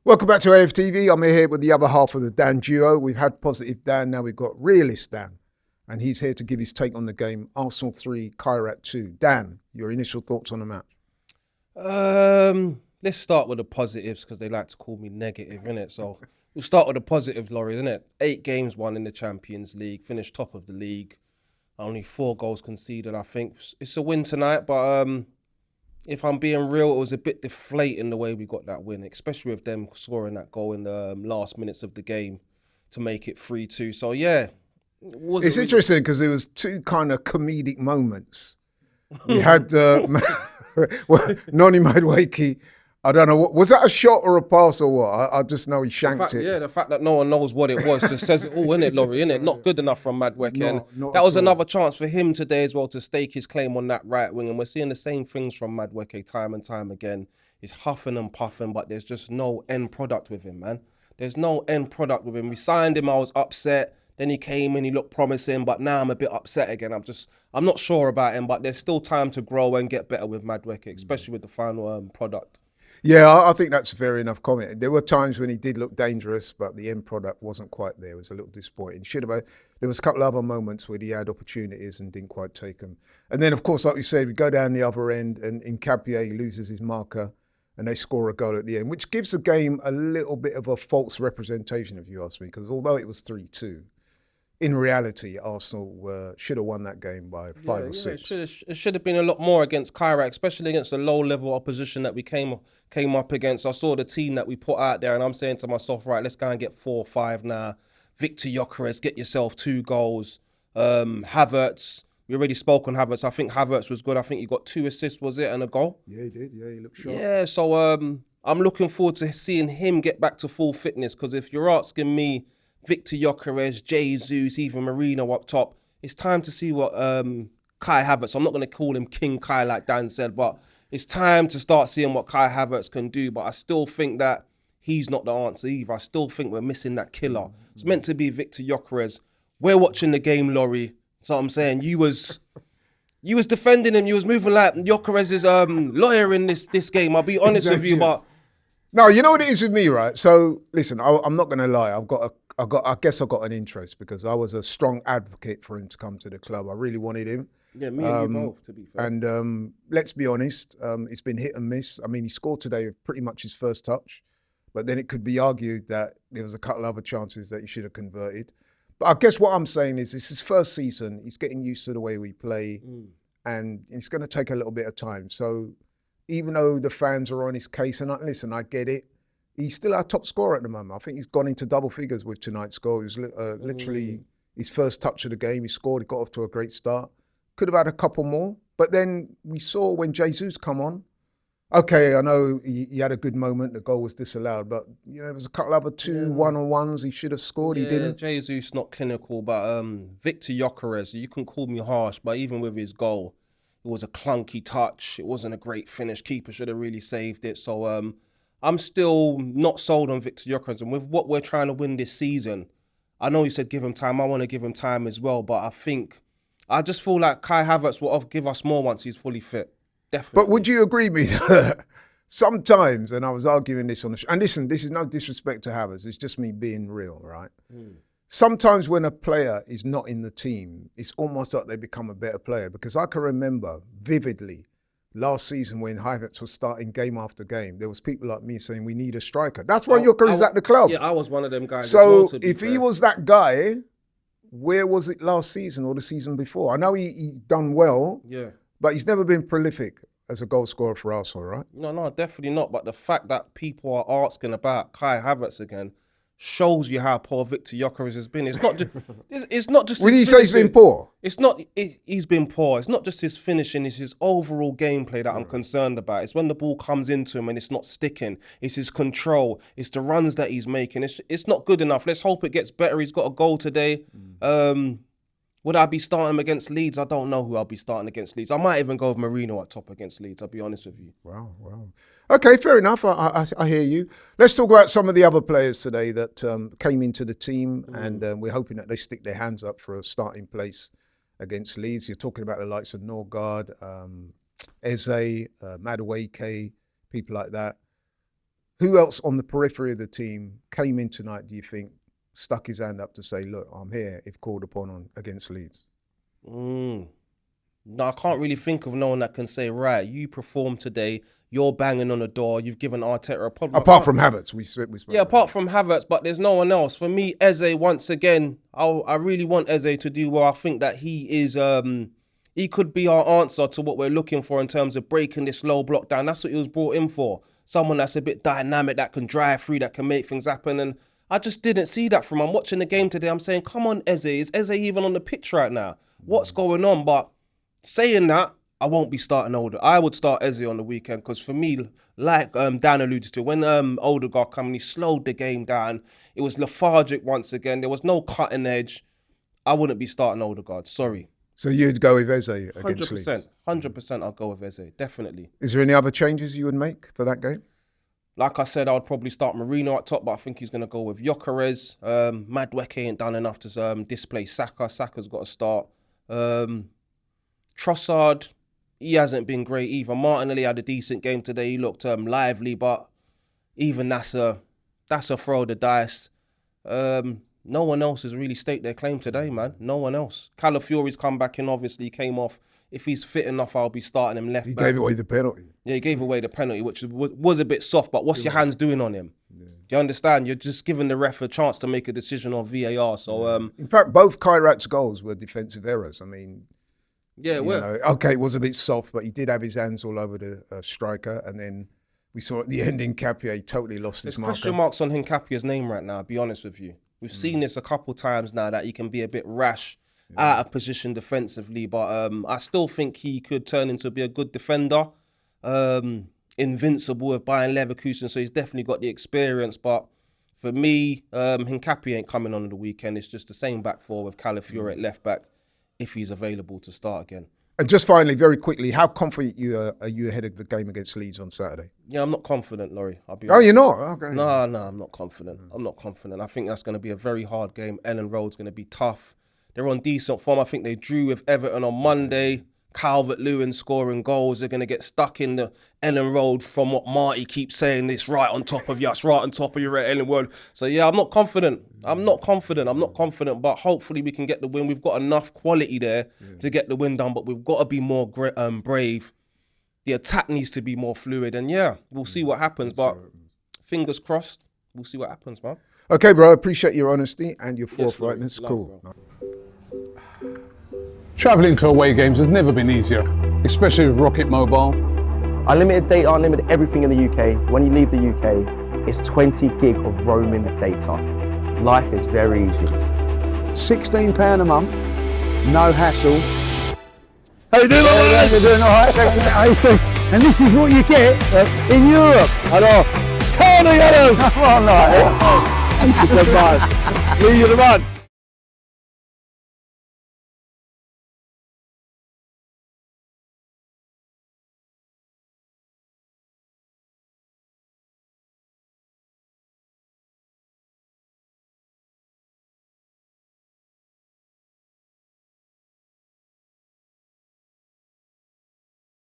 Welcome back to AFTV. I'm here with the other half of the Dan duo. We've had positive Dan, now we've got realist Dan. And he's here to give his take on the game. Arsenal 3, Kairat 2. Dan, your initial thoughts on the match? Let's start with the positives because they like to call me negative, innit? So we'll start with the positives, Laurie, innit? 8 games won in the Champions League, finished top of the league. Only 4 goals conceded, I think. It's a win tonight, but if I'm being real, it was a bit deflating the way we got that win, especially with them scoring that goal in the last minutes of the game to make it 3-2. So, yeah. It's interesting because there was 2 kind of comedic moments. We had Noni Madueke. I don't know, was that a shot or a pass or what? I just know he shanked it. Yeah, the fact that no one knows what it was just says it all, innit, Laurie, innit? Not good enough from Madueke. That was another chance for him today as well to stake his claim on that right wing. And we're seeing the same things from Madueke time and time again. He's huffing and puffing, but there's just no end product with him, man. There's no end product with him. We signed him, I was upset. Then he came and he looked promising, but now I'm a bit upset again. I'm not sure about him, but there's still time to grow and get better with Madueke, especially with the final product. Yeah, I think that's a fair enough comment. There were times when he did look dangerous, but the end product wasn't quite there. It was a little disappointing. There was a couple of other moments where he had opportunities and didn't quite take them. And then, of course, like you said, we go down the other end and Nkapie loses his marker and they score a goal at the end, which gives the game a little bit of a false representation, if you ask me, because although it was 3-2, in reality, Arsenal should have won that game by 5 or 6. It should have been a lot more against Kairat, especially against the low-level opposition that we came up against. I saw the team that we put out there, and I'm saying to myself, right, let's go and get 4 or 5 now. Victor Gyökeres, get yourself 2 goals. Havertz, we already spoke on Havertz. I think Havertz was good. I think he got 2 assists, was it, and a goal? Yeah, he did. Yeah, he looked sharp. Yeah, so I'm looking forward to seeing him get back to full fitness, because if you're asking me, Victor Gyökeres, Jesus, even Marino up top, it's time to see what Kai Havertz, I'm not going to call him King Kai like Dan said, but it's time to start seeing what Kai Havertz can do. But I still think that he's not the answer either. I still think we're missing that killer. It's meant to be Victor Gyökeres. We're watching the game, Laurie. So I'm saying you was defending him. You was moving like Gyökeres' lawyer in this game. I'll be honest with you, but no, you know what it is with me, right? So listen, I'm not going to lie. I guess I got an interest because I was a strong advocate for him to come to the club. I really wanted him. Yeah, me and you both, to be fair. And let's be honest, it's been hit and miss. I mean, he scored today with pretty much his first touch, but then it could be argued that there was a couple of other chances that he should have converted. But I guess what I'm saying is it's his first season. He's getting used to the way we play, and it's going to take a little bit of time. So even though the fans are on his case, and listen, I get it, he's still our top scorer at the moment. I think he's gone into double figures with tonight's goal. It was literally his first touch of the game. He scored, he got off to a great start. Could have had a couple more. But then we saw when Jesus come on, okay, I know he had a good moment. The goal was disallowed. But, there was a couple other 2 one-on-ones he should have scored. He didn't. Jesus not clinical, but Victor Gyökeres, you can call me harsh, but even with his goal, it was a clunky touch. It wasn't a great finish. Keeper should have really saved it. So I'm still not sold on Victor Gyökeres. And with what we're trying to win this season, I know you said give him time. I want to give him time as well. But I just feel like Kai Havertz will give us more once he's fully fit. Definitely. But would you agree with me that sometimes, and I was arguing this on the show, and listen, this is no disrespect to Havertz. It's just me being real, right? Sometimes when a player is not in the team, it's almost like they become a better player. Because I can remember vividly last season when Havertz was starting game after game, there was people like me saying, we need a striker. That's why Gyökeres is at the club. Yeah, I was one of them guys. So if he was that guy, where was it last season or the season before? I know he done well, but he's never been prolific as a goal scorer for Arsenal, right? No, definitely not. But the fact that people are asking about Kai Havertz again shows you how poor Victor Gyökeres has been. It's not just. Would you say he's been poor? It's not. He's been poor. It's not just his finishing. It's his overall gameplay that I'm concerned about. It's when the ball comes into him and it's not sticking. It's his control. It's the runs that he's making. It's not good enough. Let's hope it gets better. He's got a goal today. Would I be starting him against Leeds? I don't know who I'll be starting against Leeds. I might even go with Marino at top against Leeds, I'll be honest with you. Wow. Okay, fair enough. I hear you. Let's talk about some of the other players today that came into the team, and we're hoping that they stick their hands up for a starting place against Leeds. You're talking about the likes of Odegaard, Eze, Madueke, people like that. Who else on the periphery of the team came in tonight, do you think, stuck his hand up to say, look, I'm here if called upon against Leeds? No, I can't really think of no one that can say, right, you performed today, you're banging on the door, you've given Arteta a problem. Apart from Havertz, we spoke Yeah, about apart from Havertz, but there's no one else. For me, Eze, once again, I really want Eze to do well. I think that he is, he could be our answer to what we're looking for in terms of breaking this low block down. That's what he was brought in for. Someone that's a bit dynamic, that can drive through, that can make things happen. And I just didn't see that from him. I'm watching the game today. I'm saying, come on, Eze. Is Eze even on the pitch right now? What's going on? But saying that, I won't be starting Odegaard. I would start Eze on the weekend because for me, like Dan alluded to, when Odegaard came, he slowed the game down. It was lethargic once again. There was no cutting edge. I wouldn't be starting Odegaard. Sorry. So you'd go with Eze against Leeds? 100% I'll go with Eze, definitely. Is there any other changes you would make for that game? Like I said, I would probably start Marino at top, but I think he's going to go with Gyökeres. Madueke ain't done enough to displace Saka. Saka's got to start. Trossard, he hasn't been great either. Martinelli had a decent game today. He looked lively, but even that's a throw of the dice. No one else has really staked their claim today, man. No one else. Calafiori's come back in, obviously. He came off. If he's fit enough, I'll be starting him left back. He gave away the penalty. Yeah, he gave away the penalty, which was a bit soft, but what's your hands doing on him? Yeah. Do you understand? You're just giving the ref a chance to make a decision on VAR. So, in fact, both Kairat's goals were defensive errors. I mean, okay, it was a bit soft, but he did have his hands all over the striker, and then we saw at the end Nketiah totally lost his marker. There's question marks on Nketiah's name right now, I'll be honest with you. We've seen this a couple times now that he can be a bit rash, out of position defensively, but I still think he could turn into be a good defender. Invincible with Bayern Leverkusen, so he's definitely got the experience. But for me, Nketiah ain't coming on the weekend. It's just the same back four with Calafiori at left back if he's available to start again. And just finally, very quickly, how confident are you ahead of the game against Leeds on Saturday? Yeah, I'm not confident, Laurie. I'll be honest. Oh, you're not? Okay. No, I'm not confident. I'm not confident. I think that's going to be a very hard game. Ellen Road's going to be tough. They're on decent form. I think they drew with Everton on Monday. Calvert-Lewin scoring goals. They're going to get stuck in the Ellen Road from what Marty keeps saying. It's right on top of you. It's right on top of your Ellen Road. So, yeah, I'm not confident. But hopefully we can get the win. We've got enough quality there to get the win done, but we've got to be more brave. The attack needs to be more fluid. And, yeah, we'll see what happens. But fingers crossed, we'll see what happens, man. Okay, bro. I appreciate your honesty and your forthrightness. Cool. Bro. Travelling to away games has never been easier, especially with Rocket Mobile. Unlimited data, unlimited everything in the UK. When you leave the UK, it's 20 gig of roaming data. Life is very easy. £16 a month, no hassle. How you doing, You're doing all right? And this is what you get in Europe. Hello. Tony Ellis! All right. Thank you so much. You're the man.